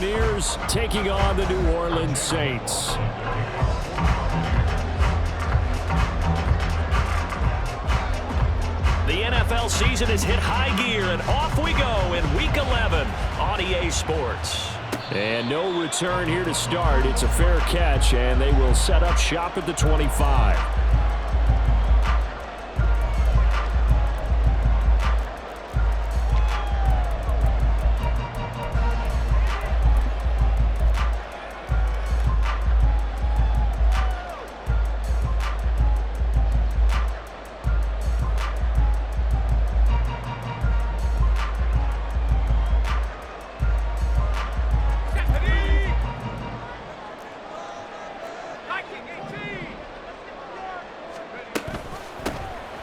Buccaneers taking on the New Orleans Saints. The NFL season has hit high gear, and off we go in Week 11 on EA Sports. And no return here to start. It's a fair catch, and they will set up shop at the 25.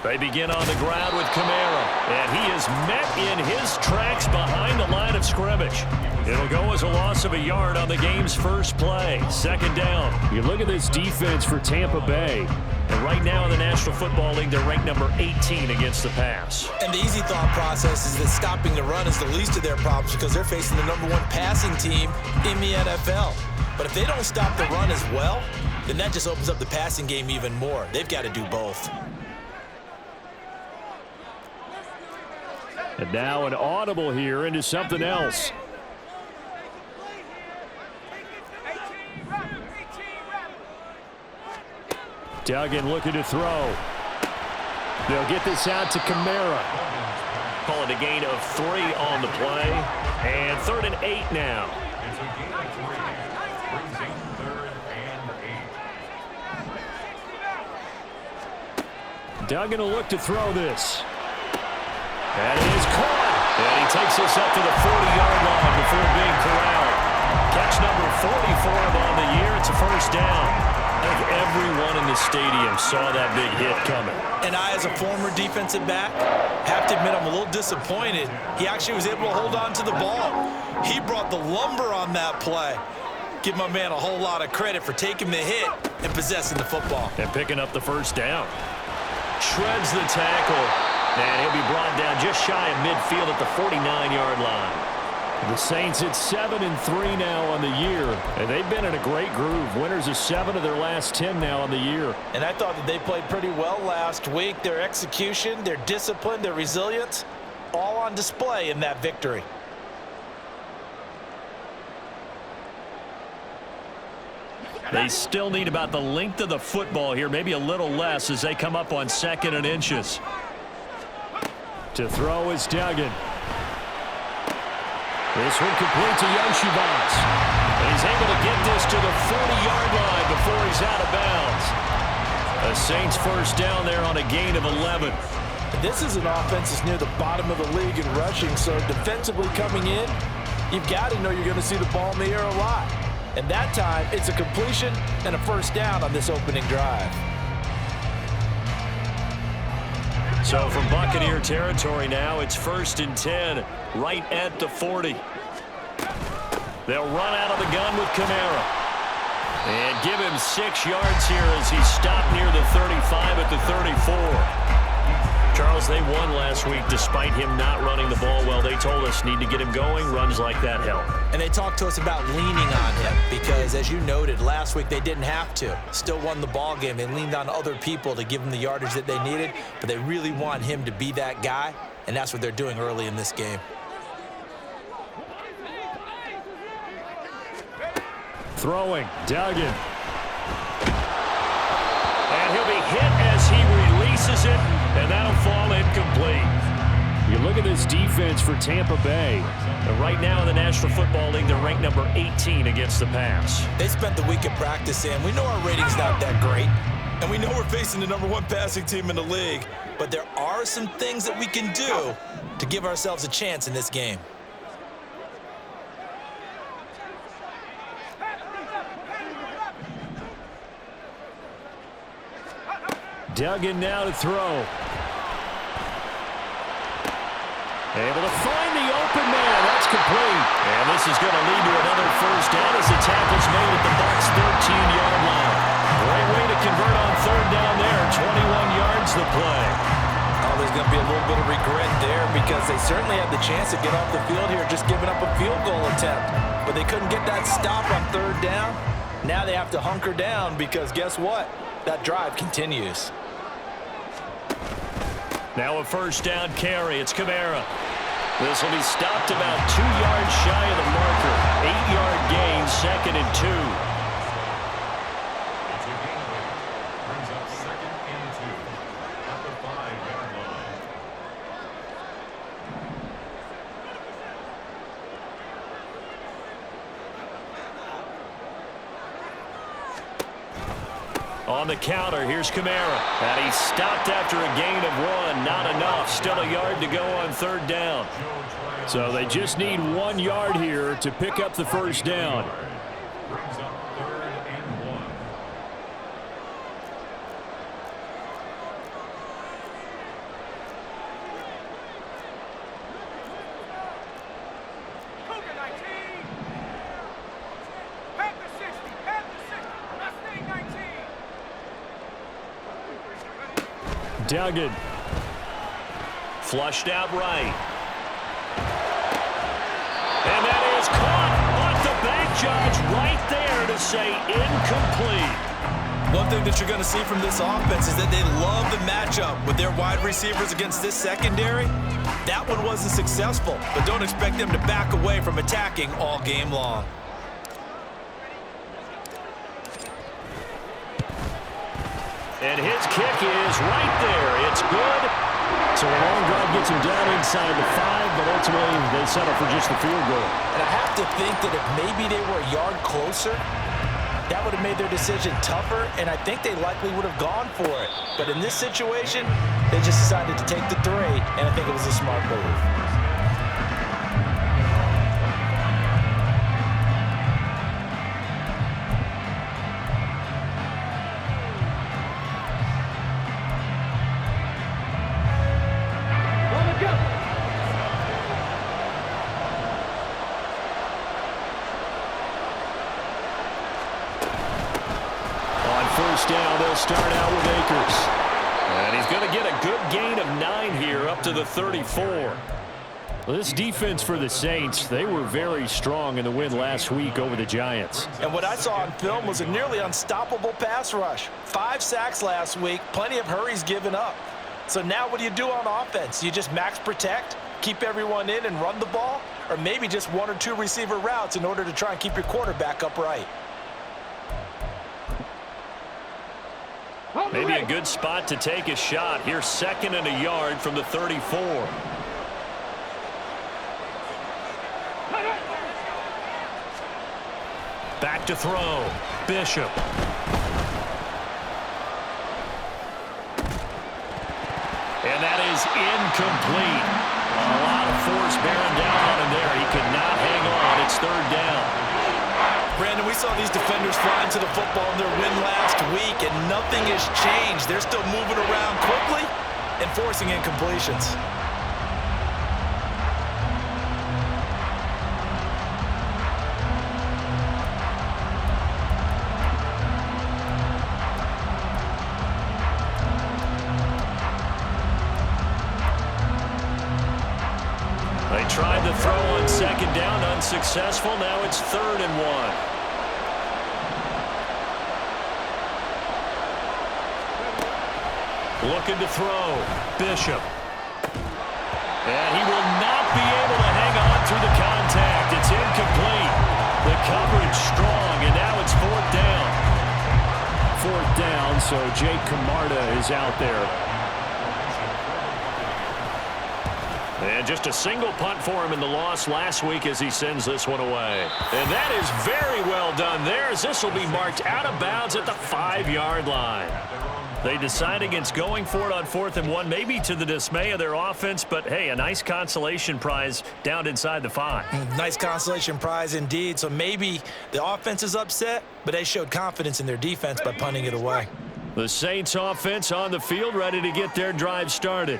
They begin on the ground with Kamara, and he is met in his tracks behind the line of scrimmage. It'll go as a loss of a yard on the game's first play. Second down. You look at this defense for Tampa Bay. And right now in the National Football League, they're ranked number 18 against the pass. And the easy thought process is that stopping the run is the least of their problems because they're facing the #1 passing team in the NFL. But if they don't stop the run as well, then that just opens up the passing game even more. They've got to do both. And now an audible here into something else. Duggan looking to throw. They'll get this out to Kamara. Call it a gain of 3 on the play. And 3rd and 8 now. Duggan will look to throw this. And it is caught. And he takes this up to the 40-yard line before being corralled. Catch number 44 on the year. It's a first down. I think everyone in the stadium saw that big hit coming. And I, as a former defensive back, have to admit I'm a little disappointed. He actually was able to hold on to the ball. He brought the lumber on that play. Give my man a whole lot of credit for taking the hit and possessing the football. And picking up the first down. Shreds the tackle. And he'll be brought down just shy of midfield at the 49-yard line. The Saints at 7-3 now on the year, and they've been in a great groove. Winners of 7 of their last 10 now on the year. And I thought that they played pretty well last week. Their execution, their discipline, their resilience, all on display in that victory. They still need about the length of the football here, maybe a little less as they come up on 2nd and inches. To throw is Duggan. This one complete to Yoshivas. And he's able to get this to the 40-yard line before he's out of bounds. The Saints first down there on a gain of 11. This is an offense that's near the bottom of the league in rushing, so defensively coming in, you've got to know you're going to see the ball in the air a lot. And that time, it's a completion and a first down on this opening drive. So from Buccaneer territory now, it's 1st and 10, right at the 40. They'll run out of the gun with Kamara. And give him 6 yards here as he's stopped near the 35 at the 34. Charles, they won last week despite him not running the ball well. They told us need to get him going. Runs like that help. And they talked to us about leaning on him because, as you noted, last week they didn't have to. Still won the ball game. They leaned on other people to give them the yardage that they needed, but they really want him to be that guy, and that's what they're doing early in this game. Throwing, Duggan. And he'll be hit as he releases it, and that'll fall incomplete. You look at this defense for Tampa Bay. And right now in the National Football League, they're ranked number 18 against the pass. They spent the week of practice in. We know our rating's not that great, and we know we're facing the #1 passing team in the league, but there are some things that we can do to give ourselves a chance in this game. Duggan now to throw. Able to find the open man. That's complete. And this is going to lead to another first down as the tackle's made at the Bucs' 13-yard line. Great way to convert on 3rd down there. 21 yards the play. Oh, there's going to be a little bit of regret there because they certainly had the chance to get off the field here just giving up a field goal attempt. but they couldn't get that stop on third down. Now they have to hunker down because guess what? That drive continues. Now a first down carry. It's Kamara. This will be stopped about 2 yards shy of the marker. 8-yard gain, 2nd and 2. On the counter, here's Kamara. And he's stopped after a gain of 1. Not enough. Still a yard to go on third down. So they just need 1 yard here to pick up the first down. Duggan. Flushed out right. And that is caught. But the back judge right there to say incomplete. One thing that you're going to see from this offense is that they love the matchup with their wide receivers against this secondary. That one wasn't successful, but don't expect them to back away from attacking all game long. And his kick is right there. It's good. So a long drive gets him down inside the 5, but ultimately they settle for just the field goal. And I have to think that if maybe they were a yard closer, that would have made their decision tougher, and I think they likely would have gone for it. But in this situation, they just decided to take the 3, and I think it was a smart move. Down, they'll start out with Akers. And he's going to get a good gain of 9 here up to the 34. Well, this defense for the Saints, they were very strong in the win last week over the Giants. And what I saw on film was a nearly unstoppable pass rush. 5 sacks last week, plenty of hurries given up. So now what do you do on offense? You just max protect, keep everyone in and run the ball, or maybe just 1 or 2 receiver routes in order to try and keep your quarterback upright. Maybe a good spot to take a shot. Here's 2nd and a yard from the 34. Back to throw. Bishop. And that is incomplete. A lot of force bearing down on him there. He could not hang on. It's 3rd down. Brandon, we saw these defenders fly into the football in their win last week, and nothing has changed. They're still moving around quickly and forcing incompletions. They tried to throw on 2nd down, unsuccessful. Now it's 3rd and 1. Looking to throw. Bishop. And he will not be able to hang on through the contact. It's incomplete. The coverage strong, and now it's 4th down. 4th down, so Jake Camarda is out there. And just a single punt for him in the loss last week as he sends this one away. And that is very well done there, as this will be marked out of bounds at the 5-yard line. They decide against going for it on 4th and 1, maybe to the dismay of their offense, but hey, a nice consolation prize down inside the 5. Nice consolation prize indeed. So maybe the offense is upset, but they showed confidence in their defense by punting it away. The Saints offense on the field, ready to get their drive started.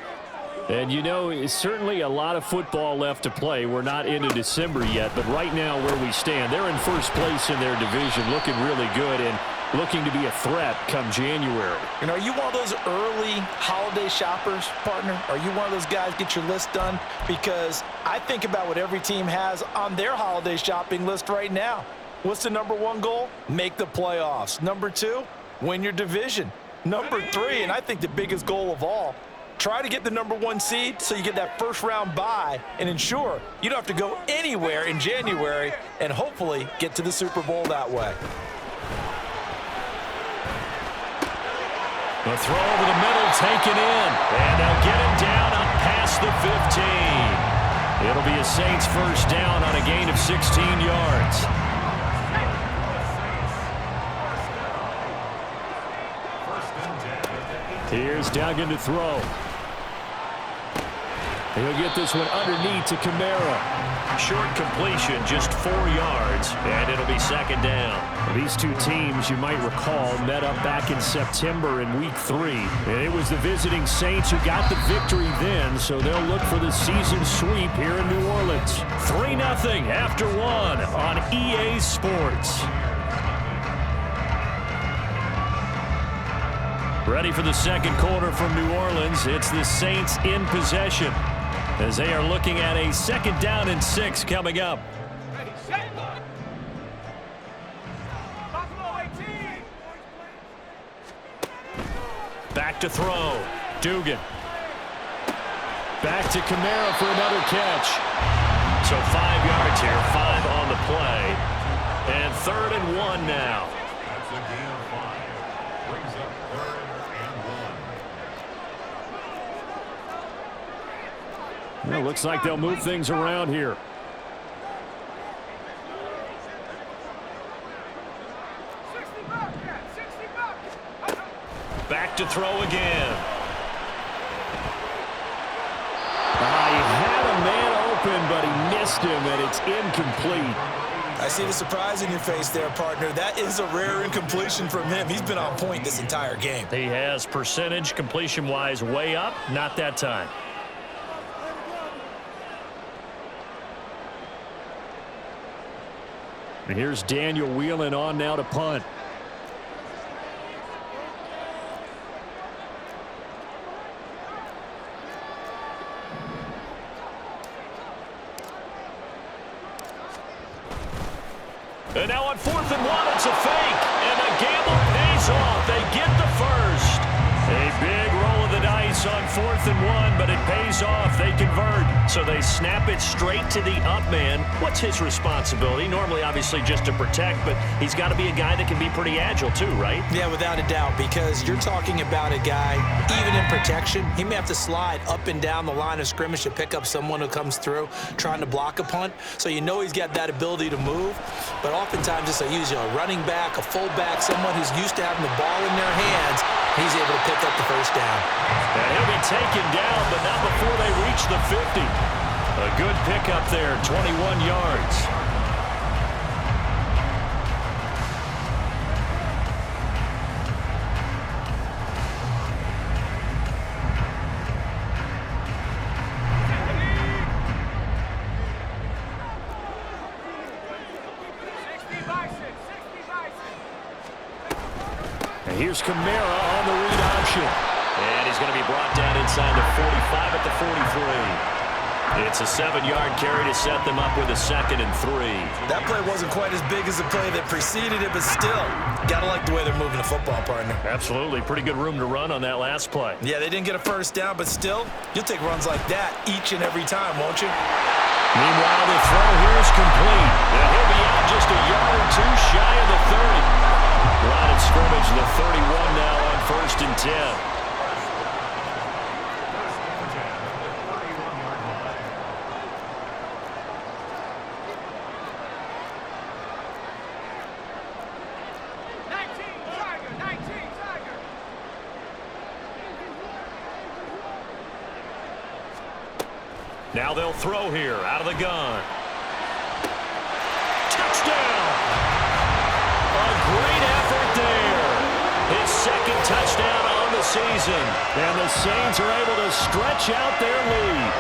And, you know, it's certainly a lot of football left to play. We're not into December yet, but right now where we stand, they're in first place in their division, looking really good. And looking to be a threat come January. And are you one of those early holiday shoppers, partner? Are you one of those guys get your list done? Because I think about what every team has on their holiday shopping list right now. What's the number one goal? Make the playoffs. Number two, win your division. Number three, and I think the biggest goal of all, try to get the number one seed so you get that first round bye and ensure you don't have to go anywhere in January and hopefully get to the Super Bowl that way. The throw over the middle taken in. And they'll get him down up past the 15. It'll be a Saints first down on a gain of 16 yards. Here's Duggan to throw. He'll get this one underneath to Kamara. Short completion, just 4 yards, and it'll be second down. These two teams, you might recall, met up back in September in Week 3. And it was the visiting Saints who got the victory then, so they'll look for the season sweep here in New Orleans. 3-0 after 1 on EA Sports. Ready for the second quarter from New Orleans. It's the Saints in possession as they are looking at a 2nd down and 6 coming up. Back to throw. Dugan. Back to Kamara for another catch. So 5 yards here, 5 on the play. And 3rd and 1 now. That's a gain of 5. Brings up 3rd and 1. Well, looks like they'll move things around here. Back to throw again. He had a man open, but he missed him, and it's incomplete. I see the surprise in your face there, partner. That is a rare incompletion from him. He's been on point this entire game. He has percentage completion-wise way up, not that time. And here's Daniel Whelan on now to punt. And now on 4th and 1, it's a fake. And the gamble pays off. They get the first. A big roll of the dice on 4th and 1, but it pays off. They convert. So they snap it straight to the up man. What's his responsibility? Normally, obviously, just to protect, but he's got to be a guy that can be pretty agile too, right? Yeah, without a doubt, because you're talking about a guy, even in protection, he may have to slide up and down the line of scrimmage to pick up someone who comes through trying to block a punt. So you know he's got that ability to move, but oftentimes it's a running back, a fullback, someone who's used to having the ball in their hands. He's able to pick up the first down. And he'll be taken down, but not before they reach the 50. A good pickup there, 21 yards. And here's Kamara on the read option. And he's going to be brought down inside the 45 at the 43. It's a 7-yard carry to set them up with a 2nd and 3. That play wasn't quite as big as the play that preceded it, but still, got to like the way they're moving the football, partner. Absolutely. Pretty good room to run on that last play. Yeah, they didn't get a first down, but still, you'll take runs like that each and every time, won't you? Meanwhile, the throw here is complete. And he'll be out just a yard or two shy of the 30. Line of scrimmage, the 31 now on 1st and 10. Now they'll throw here out of the gun. Touchdown! A great effort there. His 2nd touchdown on the season. And the Saints are able to stretch out their lead.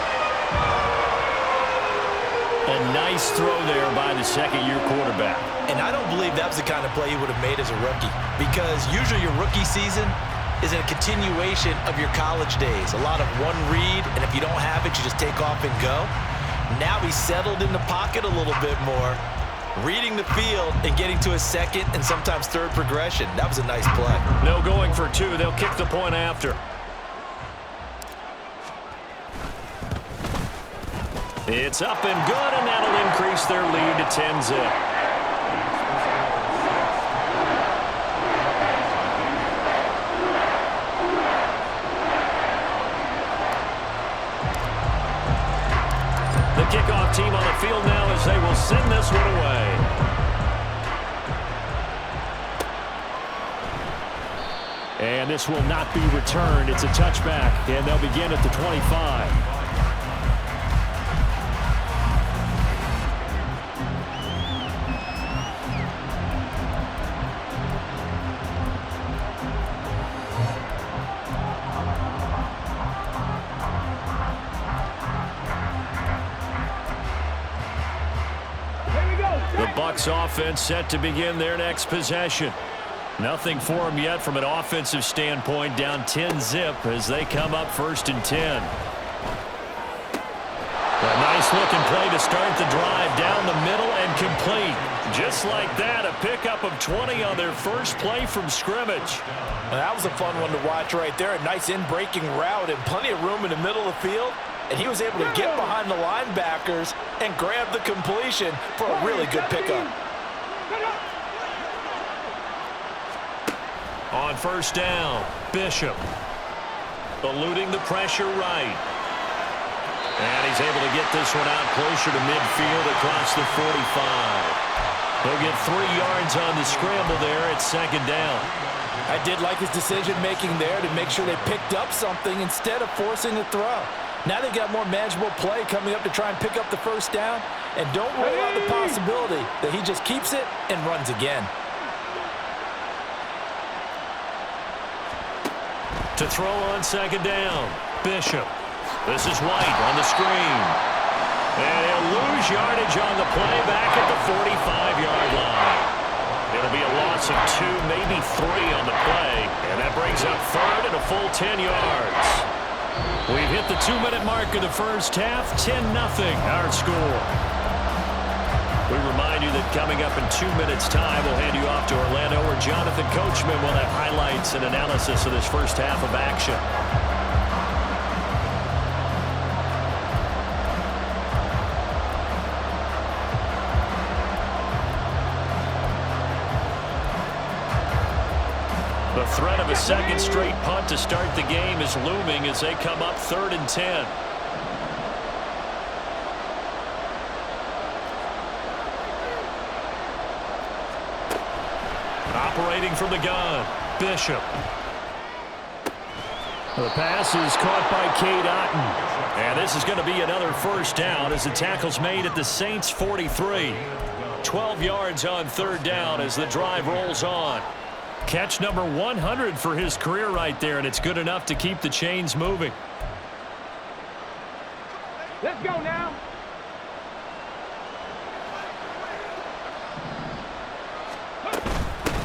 A nice throw there by the second-year quarterback. And I don't believe that was the kind of play he would have made as a rookie, because usually your rookie season is a continuation of your college days. A lot of one read, and if you don't have it, you just take off and go. Now he's settled in the pocket a little bit more, reading the field and getting to a second and sometimes third progression. That was a nice play. No going for two. They'll kick the point after. It's up and good, and that'll increase their lead to 10-zip. The kickoff team on the field now as they will send this one away. And this will not be returned. It's a touchback, and they'll begin at the 25. The Bucs offense set to begin their next possession. Nothing for them yet from an offensive standpoint, down 10-zip as they come up 1st and 10. A nice-looking play to start the drive down the middle and complete. Just like that, a pickup of 20 on their first play from scrimmage. That was a fun one to watch right there. A nice in-breaking route and plenty of room in the middle of the field. And he was able to get behind the linebackers and grab the completion for a really good pickup. On 1st down, Bishop eluding the pressure right. And he's able to get this one out closer to midfield across the 45. He'll get 3 yards on the scramble there at 2nd down. I did like his decision-making there to make sure they picked up something instead of forcing a throw. Now they've got more manageable play coming up to try and pick up the 1st down. And don't rule out the possibility that he just keeps it and runs again. To throw on 2nd down, Bishop. This is White on the screen. And he'll lose yardage on the play back at the 45-yard line. It'll be a loss of 2, maybe 3 on the play. And that brings up 3rd and a full 10 yards. We've hit the 2-minute mark of the first half. 10-0 our score. We remind you that coming up in 2 minutes' time, we'll hand you off to Orlando, where Jonathan Coachman will have highlights and analysis of this first half of action. The threat of a second straight punt to start the game is looming as they come up 3rd and 10. Operating from the gun, Bishop. The pass is caught by Cade Otton. And this is going to be another 1st down as the tackle's made at the Saints' 43. 12 yards on 3rd down as the drive rolls on. Catch number 100 for his career right there, and it's good enough to keep the chains moving. Let's go now.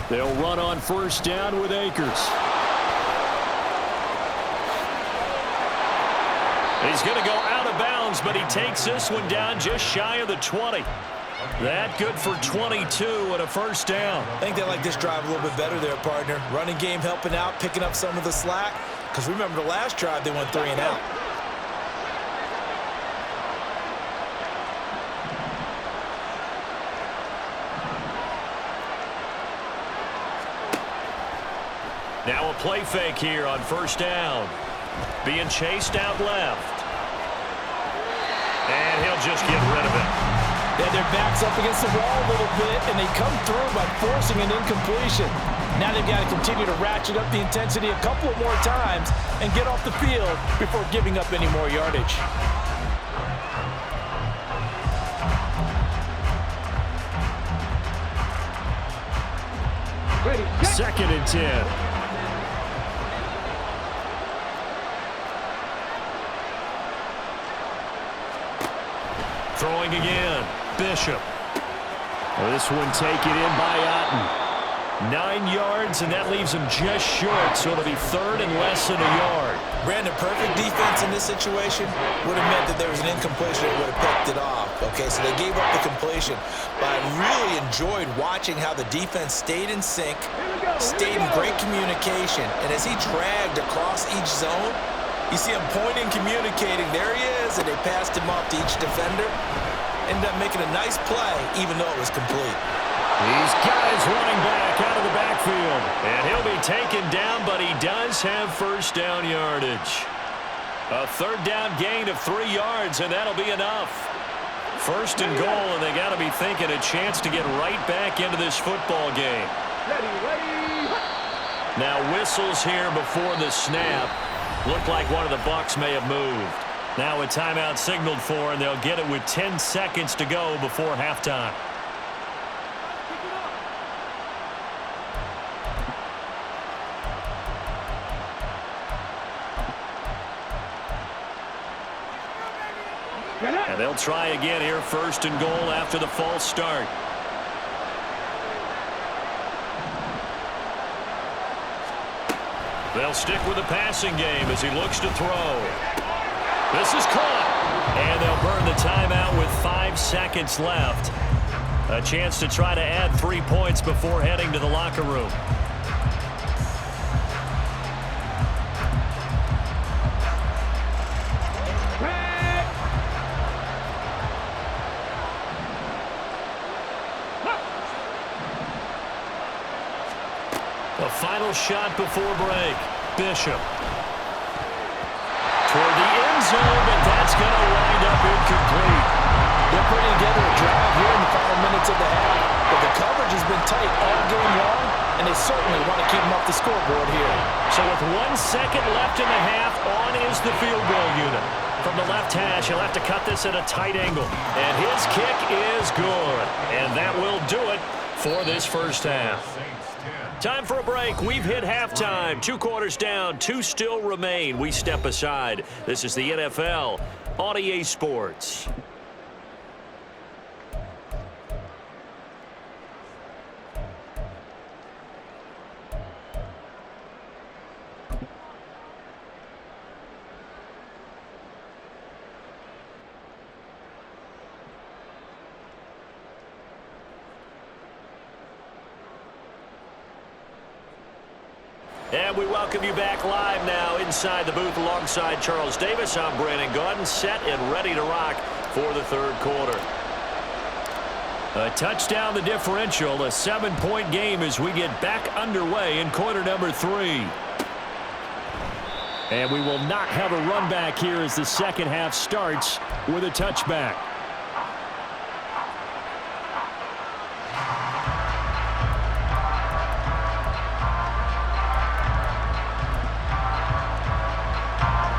They'll run on 1st down with Akers. He's going to go out of bounds, but he takes this one down just shy of the 20. That good for 22 and a 1st down. I think they like this drive a little bit better there, partner. Running game helping out, picking up some of the slack. Because remember the last drive, they went 3 and out. Now a play fake here on 1st down. Being chased out left. And he'll just get rid of it. Yeah, their back's up against the wall a little bit, and they come through by forcing an incompletion. Now they've got to continue to ratchet up the intensity a couple of more times and get off the field before giving up any more yardage. Ready, 2nd and 10. Throwing again. Bishop. Well, this one taken in by Otten. 9 yards, and that leaves him just short, so it'll be third and less than a yard. Brandon, perfect defense in this situation would have meant that there was an incompletion that would have picked it off. Okay, so they gave up the completion. But I really enjoyed watching how the defense stayed in sync, stayed in great communication, and as he dragged across each zone, you see him pointing, communicating. There he is, and they passed him off to each defender. Ended up making a nice play, even though it was complete. These guys running back out of the backfield. And he'll be taken down, but he does have first down yardage. A third down gain of 3 yards, and that'll be enough. First and goal, and they got to be thinking a chance to get right back into this football game. Now whistles here before the snap. Looked like one of the Bucs may have moved. Now a timeout signaled for, and they'll get it with 10 seconds to go before halftime. And they'll try again here, first and goal after the false start. They'll stick with the passing game as he looks to throw. This is caught. And they'll burn the timeout with 5 seconds left. A chance to try to add 3 points before heading to the locker room. A final shot before break. Bishop. Toward the end zone, but that's going to wind up incomplete. They're putting together a drive here in the final minutes of the half, but the coverage has been tight all game long, and they certainly want to keep them off the scoreboard here. So with 1 second left in the half, on is the field goal unit. From the left hash, he'll have to cut this at a tight angle. And his kick is good. And that will do it for this first half. Time for a break. We've hit halftime. 2 quarters down, 2 still remain. We step aside. This is the NFL on EA Sports. And we welcome you back live now inside the booth alongside Charles Davis. I'm Brandon Gaudin, set and ready to rock for the third quarter. A touchdown the differential, a 7-point game as we get back underway in quarter number 3. And we will not have a run back here as the second half starts with a touchback.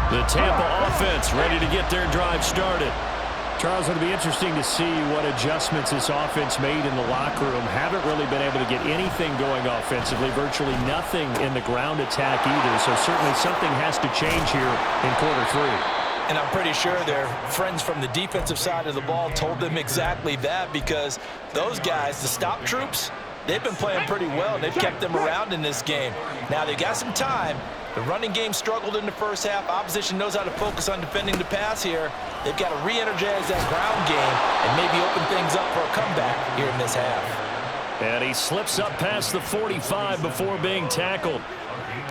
The Tampa offense ready to get their drive started. Charles, it'll be interesting to see what adjustments this offense made in the locker room. Haven't really been able to get anything going offensively, virtually nothing in the ground attack either. So certainly something has to change here in quarter 3. And I'm pretty sure their friends from the defensive side of the ball told them exactly that, because those guys, the stop troops, they've been playing pretty well, and they've kept them around in this game. Now they've got some time. The running game struggled in the first half. Opposition knows how to focus on defending the pass here. They've got to re-energize that ground game and maybe open things up for a comeback here in this half. And he slips up past the 45 before being tackled.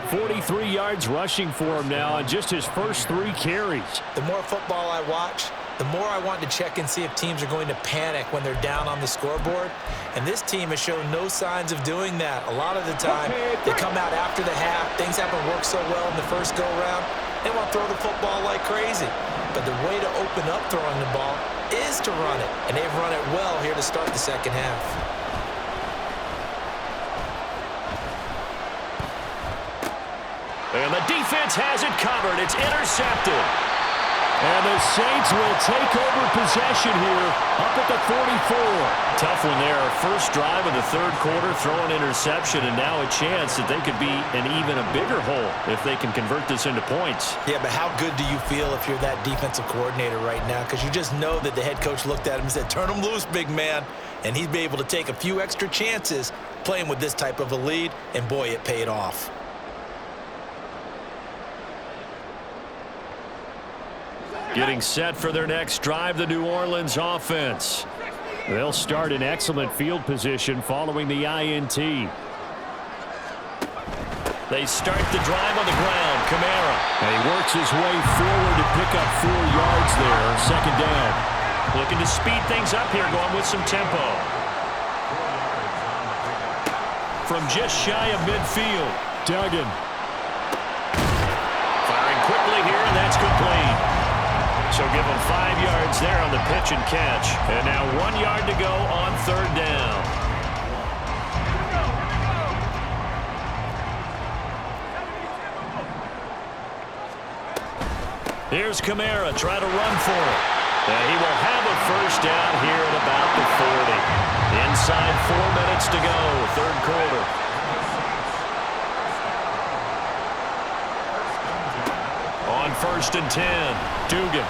43 yards rushing for him now on just his first 3 carries. The more football I watch, the more I want to check and see if teams are going to panic when they're down on the scoreboard. And this team has shown no signs of doing that. A lot of the time, they come out after the half. Things haven't worked so well in the first go-around. They want to throw the football like crazy. But the way to open up throwing the ball is to run it. And they've run it well here to start the second half. And the defense has it covered. It's intercepted. And the Saints will take over possession here up at the 44. Tough one there. First drive of the third quarter, throw an interception, and now a chance that they could be in even a bigger hole if they can convert this into points. Yeah, but how good do you feel if you're that defensive coordinator right now? Because you just know that the head coach looked at him and said, turn him loose, big man. And he'd be able to take a few extra chances playing with this type of a lead, and boy, it paid off. Getting set for their next drive, the New Orleans offense. They'll start in excellent field position following the INT. They start the drive on the ground. Kamara. And he works his way forward to pick up 4 yards there. Second down. Looking to speed things up here, going with some tempo. From just shy of midfield. Duggan. Firing quickly here, and that's complete. So give him 5 yards there on the pitch and catch. And now 1 yard to go on third down. Here's Kamara, try to run for it. And he will have a first down here at about the 40. Inside 4 minutes to go, third quarter. On 1st and 10, Dugan.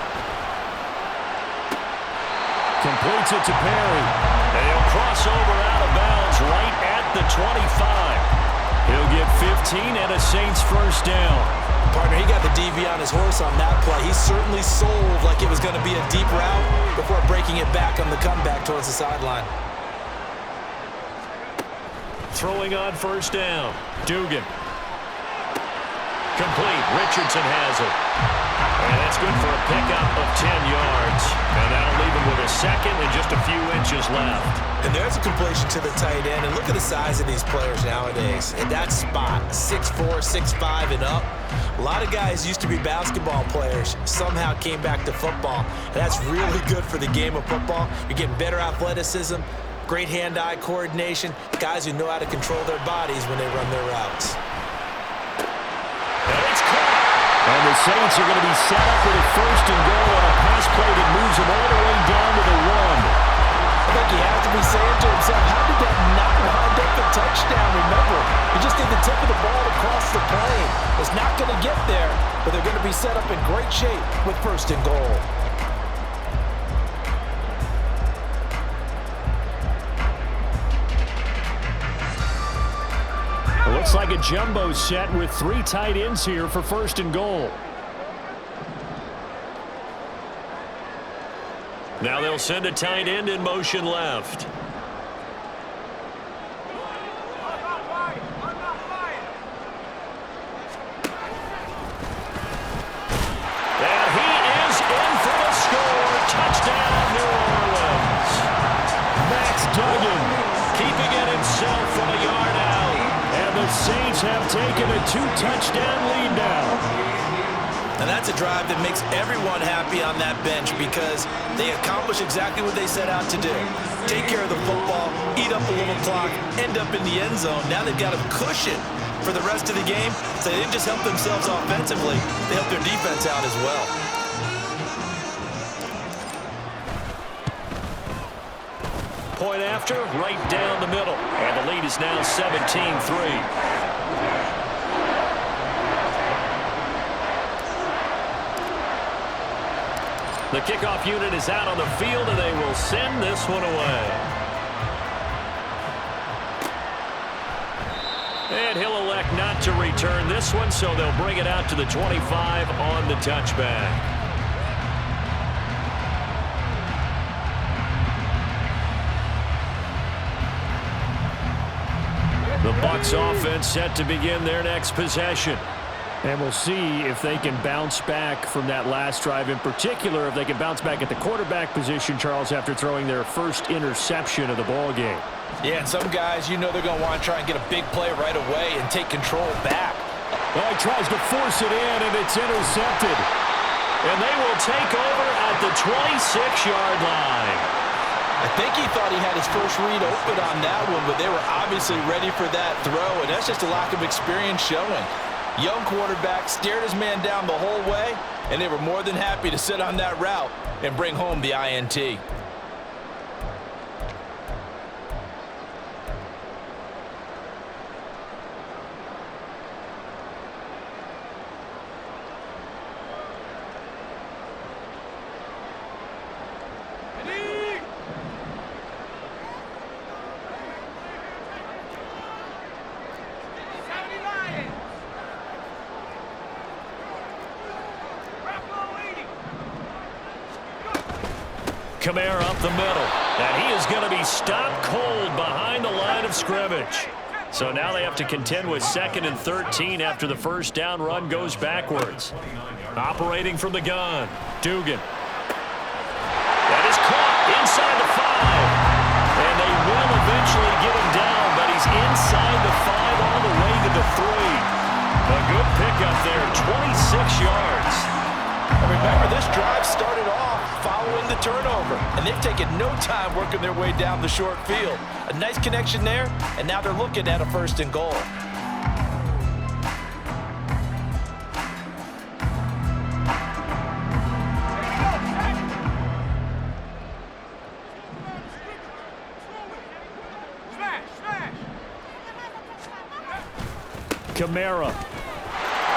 Completes it to Perry. And he'll cross over out of bounds right at the 25. He'll get 15 and a Saints first down. Partner, he got the DB on his horse on that play. He certainly sold like it was going to be a deep route before breaking it back on the comeback towards the sideline. Throwing on first down, Dugan. Complete. Richardson has it. And that's good for a pickup of 10 yards. And that'll leave him with a second and just a few inches left. And there's a completion to the tight end. And look at the size of these players nowadays. At that spot, 6'4", 6'5", and up. A lot of guys used to be basketball players, somehow came back to football. And that's really good for the game of football. You're getting better athleticism, great hand-eye coordination, guys who know how to control their bodies when they run their routes. And the Saints are going to be set up with a first and goal on a pass play that moves them all the way down to the 1. I think he has to be saying to himself, how did that not wind up a touchdown? Remember, you just need the tip of the ball across the plane. It's not going to get there, but they're going to be set up in great shape with first and goal. It looks like a jumbo set with 3 tight ends here for first and goal. Now they'll send a tight end in motion left. And he is in for the score. Touchdown, New Orleans. Max Duggan Keeping it himself from a yard out. and the Saints have taken a 2-touchdown lead now. And that's a drive that makes everyone happy on that bench because they accomplish exactly what they set out to do. Take care of the football, eat up a little clock, end up in the end zone. Now they've got a cushion for the rest of the game, so they didn't just help themselves offensively, they helped their defense out as well. Point after, right down the middle. And the lead is now 17-3. The kickoff unit is out on the field, and they will send this one away. And he'll elect not to return this one, so they'll bring it out to the 25 on the touchback. The Bucs offense set to begin their next possession. And we'll see if they can bounce back from that last drive, in particular if they can bounce back at the quarterback position, Charles, after throwing their first interception of the ball game. Yeah, and some guys, you know they're going to want to try and get a big play right away and take control back. Well, he tries to force it in, and it's intercepted. And they will take over at the 26-yard line. I think he thought he had his first read open on that one, but they were obviously ready for that throw, and that's just a lack of experience showing. Young quarterback stared his man down the whole way, and they were more than happy to sit on that route and bring home the INT. Kamara up the middle, and he is going to be stopped cold behind the line of scrimmage. So now they have to contend with 2nd and 13 after the first down run goes backwards. Operating from the gun, Dugan. That is caught inside the 5. And they will eventually get him down, but he's inside the 5 all the way to the 3. A good pickup there, 26 yards. And remember, this drive started off following the turnover, and they've taken no time working their way down the short field. A nice connection there, and now they're looking at a 1st and goal. Kamara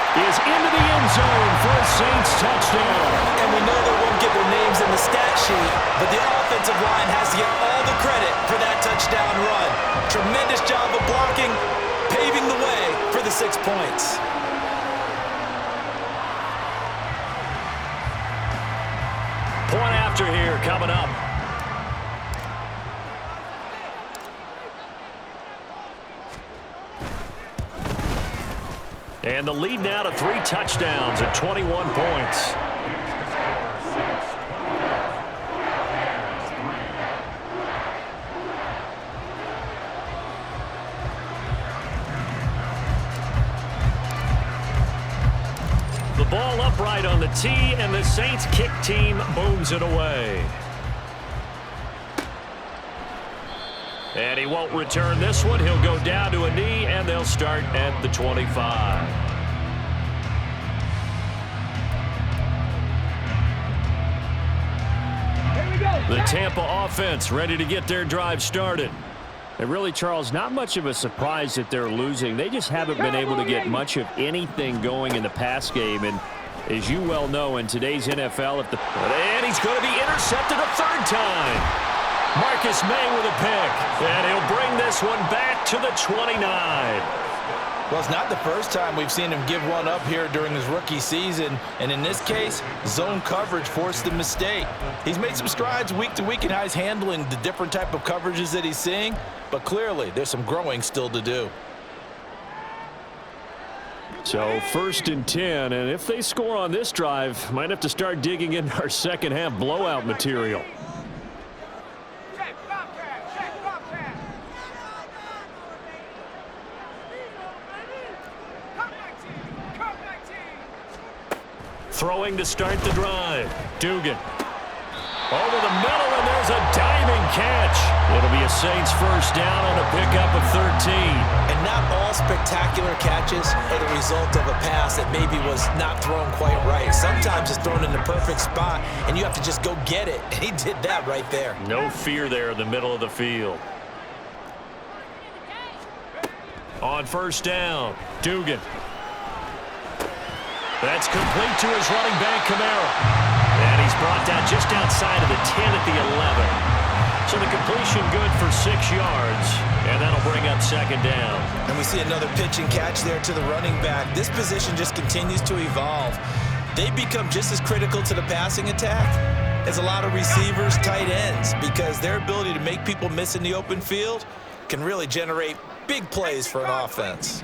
is into the end zone for a Saints touchdown. And we know they won't get their names in the stat sheet, but the offensive line has to get all the credit for that touchdown run. Tremendous job of blocking, paving the way for the 6 points. Point after here coming up. And the lead now to 3 touchdowns at 21 points. The ball upright on the tee, and the Saints kick team booms it away. And he won't return this one. He'll go down to a knee, and they'll start at the 25. The Tampa offense ready to get their drive started. And really, Charles, not much of a surprise that they're losing. They just haven't been able to get much of anything going in the pass game. And as you well know, in today's NFL, and he's going to be intercepted a 3rd time. Marcus May with a pick, and he'll bring this one back to the 29. Well, it's not the first time we've seen him give one up here during his rookie season, and in this case, zone coverage forced the mistake. He's made some strides week to week in how he's handling the different type of coverages that he's seeing, but clearly there's some growing still to do. So 1st and 10, and if they score on this drive, might have to start digging in our second half blowout material. Throwing to start the drive. Dugan. Over the middle, and there's a diving catch. It'll be a Saints 1st down on a pickup of 13. And not all spectacular catches are the result of a pass that maybe was not thrown quite right. Sometimes it's thrown in the perfect spot, and you have to just go get it. And he did that right there. No fear there in the middle of the field. On 1st down, Dugan. That's complete to his running back, Kamara. And he's brought down just outside of the 10 at the 11. So the completion good for 6 yards, and that'll bring up 2nd down. And we see another pitch and catch there to the running back. This position just continues to evolve. They become just as critical to the passing attack as a lot of receivers, tight ends, because their ability to make people miss in the open field can really generate big plays for an offense.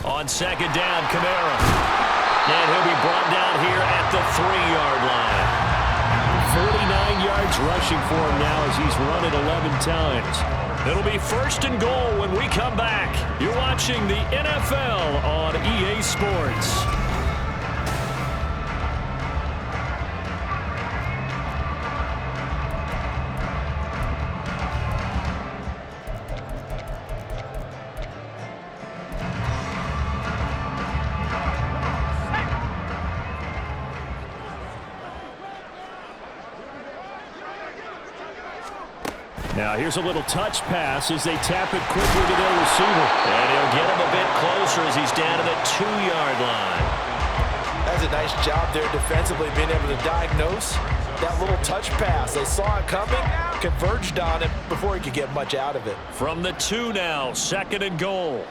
On 2nd down, Kamara. And he'll be brought down here at the 3-yard line. 49 yards rushing for him now as he's run it 11 times. It'll be 1st and goal when we come back. You're watching the NFL on EA Sports. Now here's a little touch pass as they tap it quickly to their receiver. And he'll get him a bit closer as he's down to the 2-yard line. That's a nice job there defensively, being able to diagnose that little touch pass. They saw it coming, converged on it before he could get much out of it. From the 2 now, 2nd and goal.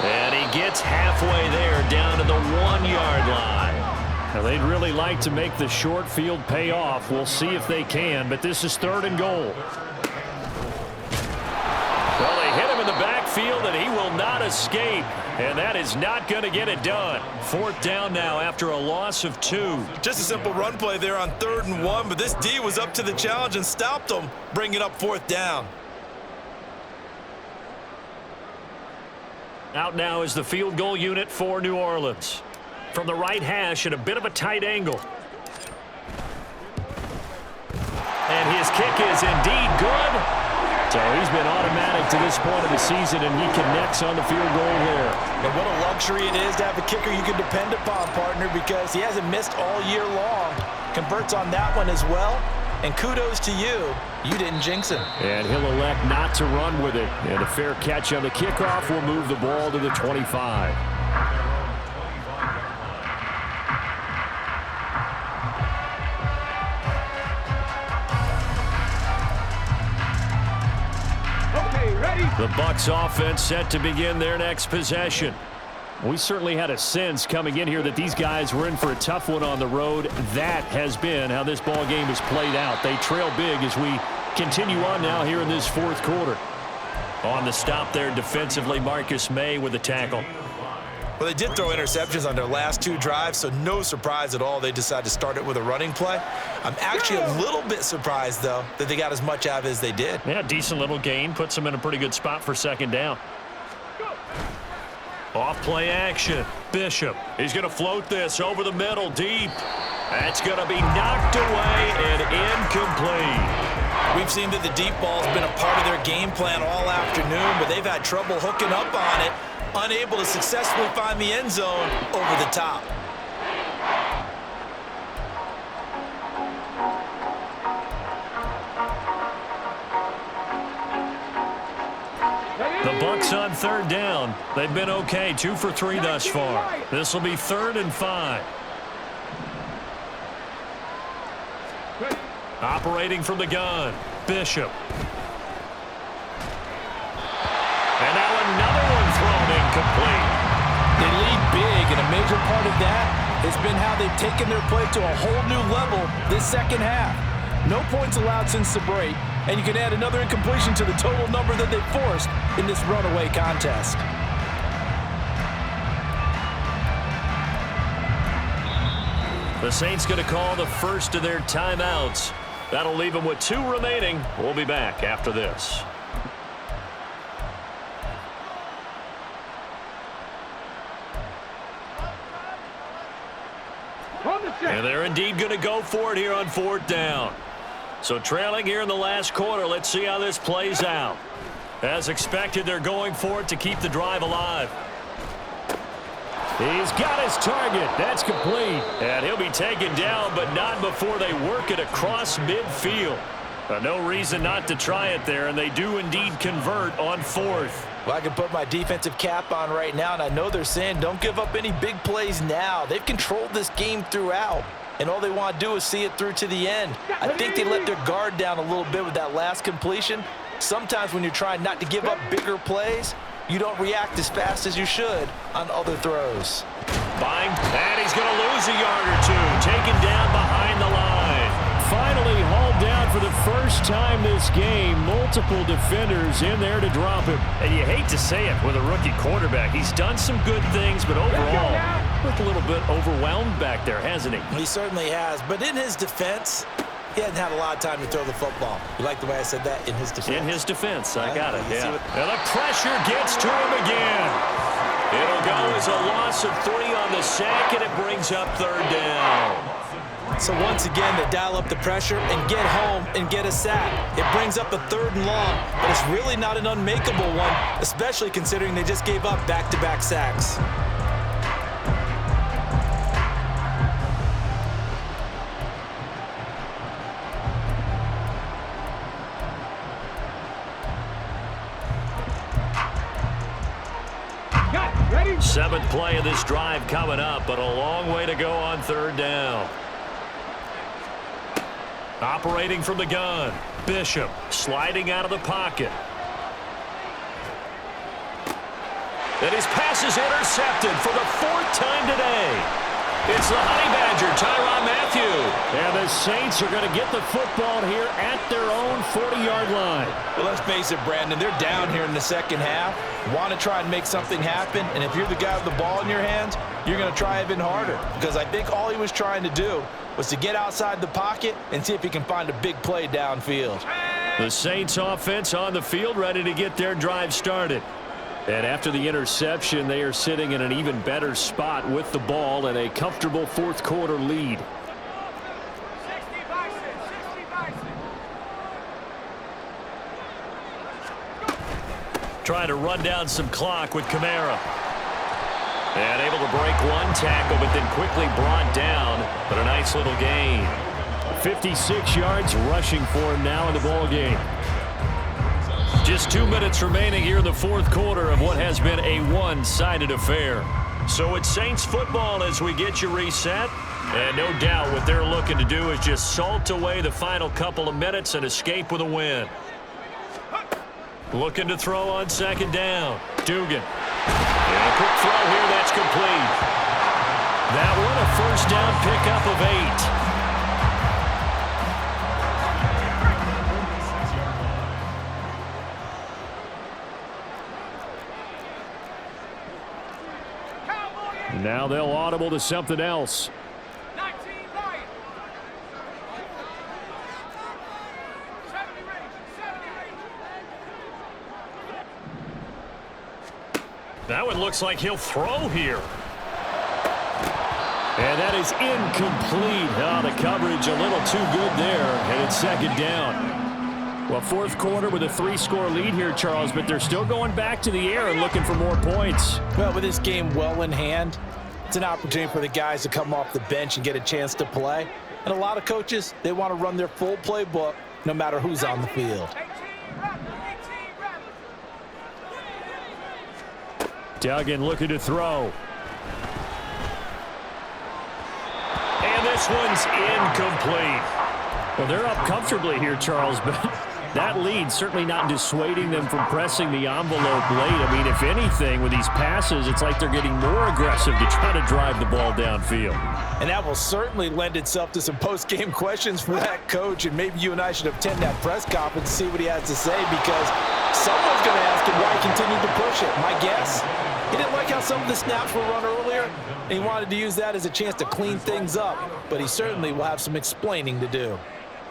And he gets halfway there, down to the 1-yard line. Now they'd really like to make the short field pay off. We'll see if they can, but this is 3rd and goal. Well, they hit him in the backfield, and he will not escape. And that is not going to get it done. 4th down now after a loss of 2. Just a simple run play there on 3rd and 1, but this D was up to the challenge and stopped him, bringing up 4th down. Out now is the field goal unit for New Orleans. From the right hash at a bit of a tight angle. And his kick is indeed good. So he's been automatic to this point of the season, and he connects on the field goal there. And what a luxury it is to have a kicker you can depend upon, partner, because he hasn't missed all year long. Converts on that one as well. And kudos to you. You didn't jinx him. And he'll elect not to run with it. And a fair catch on the kickoff will move the ball to the 25. The Bucs offense set to begin their next possession. We certainly had a sense coming in here that these guys were in for a tough one on the road. That has been how this ball game has played out. They trail big as we continue on now here in this 4th quarter. On the stop there defensively, Marcus May with the tackle. Well, they did throw interceptions on their last 2 drives, so no surprise at all they decided to start it with a running play. I'm actually a little bit surprised, though, that they got as much out of it as they did. Yeah, decent little gain. Puts them in a pretty good spot for 2nd down. Off play action. Bishop. He's going to float this over the middle deep. That's going to be knocked away and incomplete. We've seen that the deep ball's been a part of their game plan all afternoon, but they've had trouble hooking up on it, unable to successfully find the end zone over the top. The Bucs on 3rd down. They've been okay, 2 for 3 thus far. This will be 3rd and 5. Operating from the gun, Bishop. And now another one thrown incomplete. They lead big, and a major part of that has been how they've taken their play to a whole new level this 2nd half. No points allowed since the break, and you can add another incompletion to the total number that they've forced in this runaway contest. The Saints going to call the first of their timeouts. That'll leave them with 2 remaining. We'll be back after this. And they're indeed going to go for it here on 4th down. So trailing here in the last quarter, let's see how this plays out. As expected, they're going for it to keep the drive alive. He's got his target. That's complete. And he'll be taken down, but not before they work it across midfield. No reason not to try it there, and they do indeed convert on 4th. Well, I can put my defensive cap on right now, and I know they're saying don't give up any big plays now. They've controlled this game throughout, and all they want to do is see it through to the end. I think they let their guard down a little bit with that last completion. Sometimes when you're trying not to give up bigger plays, you don't react as fast as you should on other throws. Buying, and he's going to lose a yard or 2, taken down behind the line. Finally hauled down for the first time this game. Multiple defenders in there to drop him. And you hate to say it with a rookie quarterback. He's done some good things, but overall, looked a little bit overwhelmed back there, hasn't he? He certainly has. But in his defense, He hadn't had a lot of time to throw the football. You like the way I said that? In his defense. In his defense, I got it, yeah. And the pressure gets to him again. It'll go as a loss of 3 on the sack, and it brings up 3rd down. So once again, they dial up the pressure and get home and get a sack. It brings up a 3rd and long, but it's really not an unmakeable one, especially considering they just gave up back-to-back sacks. Seventh play of this drive coming up, but a long way to go on 3rd down. Operating from the gun, Bishop sliding out of the pocket. And his pass is intercepted for the 4th time today. It's the Honey Badger, Tyrann Mathieu. And the Saints are going to get the football here at their own 40-yard line. Well, let's face it, Brandon, they're down here in the second half. Want to try and make something happen, and if you're the guy with the ball in your hands, you're going to try even harder, because I think all he was trying to do was to get outside the pocket and see if he can find a big play downfield. The Saints offense on the field, ready to get their drive started. And after the interception, they are sitting in an even better spot with the ball and a comfortable 4th quarter lead. Trying to run down some clock with Kamara. And able to break one tackle, but then quickly brought down. But a nice little gain. 56 yards rushing for him now in the ball game. Just 2 minutes remaining here in the 4th quarter of what has been a one-sided affair. So it's Saints football as we get you reset. And no doubt what they're looking to do is just salt away the final couple of minutes and escape with a win. Looking to throw on 2nd down. Dugan. And a quick throw here, that's complete. That one a 1st down pickup of 8. Now they'll audible to something else. That one looks like he'll throw here. And that is incomplete. Oh, the coverage a little too good there, and it's 2nd down. Well, 4th quarter with a 3-score lead here, Charles, but they're still going back to the air and looking for more points. Well, with this game well in hand, it's an opportunity for the guys to come off the bench and get a chance to play. And a lot of coaches, they want to run their full playbook no matter who's on the field. Duggan looking to throw. And this one's incomplete. Well, they're up comfortably here, Charles, but that lead certainly not dissuading them from pressing the envelope late. I mean, if anything, with these passes, it's like they're getting more aggressive to try to drive the ball downfield. And that will certainly lend itself to some post-game questions for that coach, and maybe you and I should attend that press conference and see what he has to say, because someone's going to ask him why he continued to push it. My guess, he didn't like how some of the snaps were run earlier, and he wanted to use that as a chance to clean things up, but he certainly will have some explaining to do.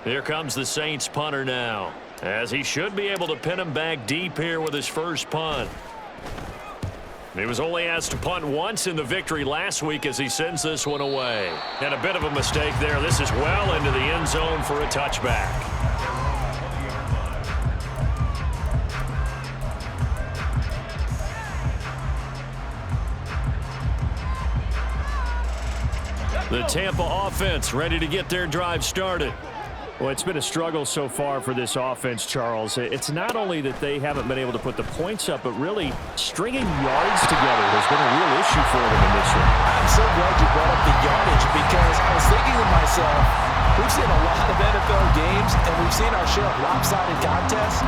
Here comes the Saints punter now, as he should be able to pin him back deep here with his first punt. He was only asked to punt once in the victory last week as he sends this one away. And a bit of a mistake there. This is well into the end zone for a touchback. The Tampa offense ready to get their drive started. Well, it's been a struggle so far for this offense, Charles. It's not only that they haven't been able to put the points up, but really stringing yards together has been a real issue for them in this one. I'm so glad you brought up the yardage, because I was thinking to myself, we've seen a lot of NFL games, and we've seen our share of lopsided contests,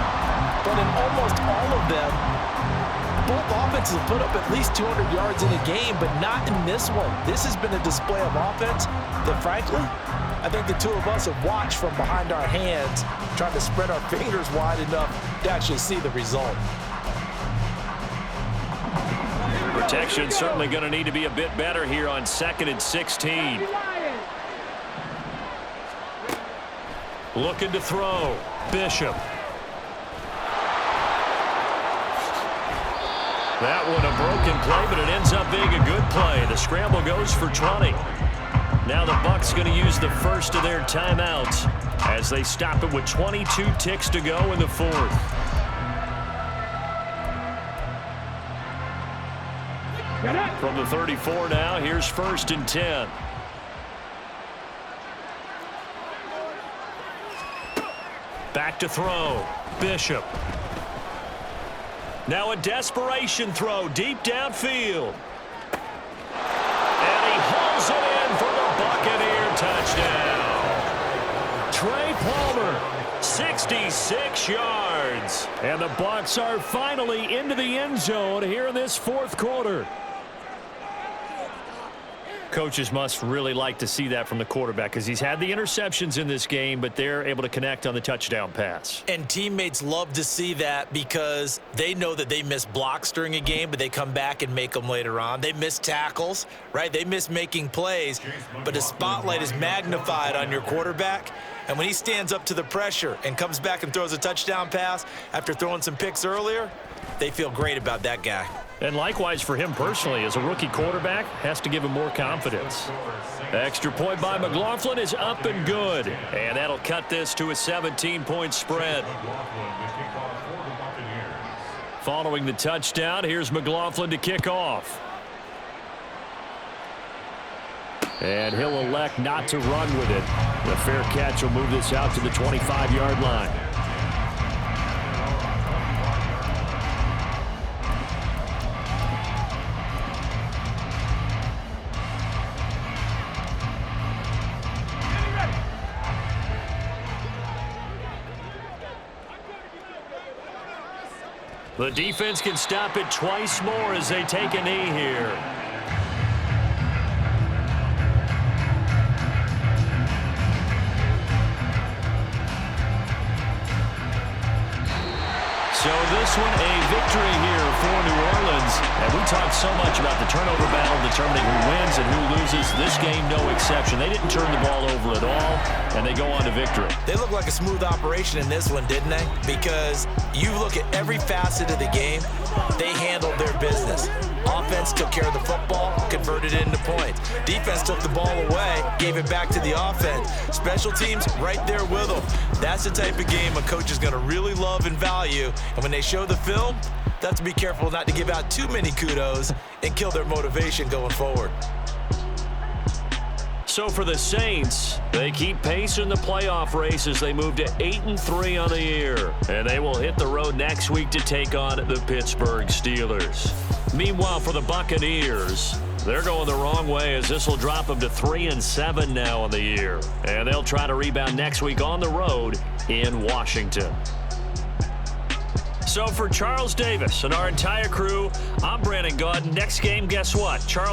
but in almost all of them, both offenses have put up at least 200 yards in a game, but not in this one. This has been a display of offense that, frankly, I think the two of us have watched from behind our hands, trying to spread our fingers wide enough to actually see the result. Protection certainly going to need to be a bit better here on 2nd and 16. Looking to throw. Bishop. That one a broken play, but it ends up being a good play. The scramble goes for 20. Now the Bucs going to use the first of their timeouts as they stop it with 22 ticks to go in the fourth. From the 34 now, here's 1st and 10. Back to throw. Bishop. Now a desperation throw deep downfield. And he hauls it in for the Buccaneer touchdown. Trey Palmer, 66 yards. And the Bucs are finally into the end zone here in this fourth quarter. Coaches must really like to see that from the quarterback because he's had the interceptions in this game, but they're able to connect on the touchdown pass. And teammates love to see that because they know that they miss blocks during a game, but they come back and make them later on. They miss tackles, right? They miss making plays, but the spotlight is magnified on your quarterback. And when he stands up to the pressure and comes back and throws a touchdown pass after throwing some picks earlier, they feel great about that guy. And likewise for him personally, as a rookie quarterback, has to give him more confidence. Extra point by McLaughlin is up and good. And that'll cut this to a 17-point spread. Following the touchdown, here's McLaughlin to kick off. And he'll elect not to run with it. The fair catch will move this out to the 25-yard line. The defense can stop it twice more as they take a knee here. So this one a victory here for New Orleans. And we talked so much about the turnover battle determining who wins and who loses. This game, no exception. They didn't turn the ball over at all, and they go on to victory. They look like a smooth operation in this one, didn't they? Because you look at every facet of the game, they handled their business. Offense took care of the football, converted it into points. Defense took the ball away, gave it back to the offense. Special teams right there with them. That's the type of game a coach is going to really love and value. And when they show the film, they have to be careful not to give out too many kudos and kill their motivation going forward. So for the Saints, they keep pace in the playoff race as they move to 8-3 on the year. And they will hit the road next week to take on the Pittsburgh Steelers. Meanwhile, for the Buccaneers, they're going the wrong way as this will drop them to 3-7 now on the year. And they'll try to rebound next week on the road in Washington. So for Charles Davis and our entire crew, I'm Brandon Gaudin. Next game, guess what? Charles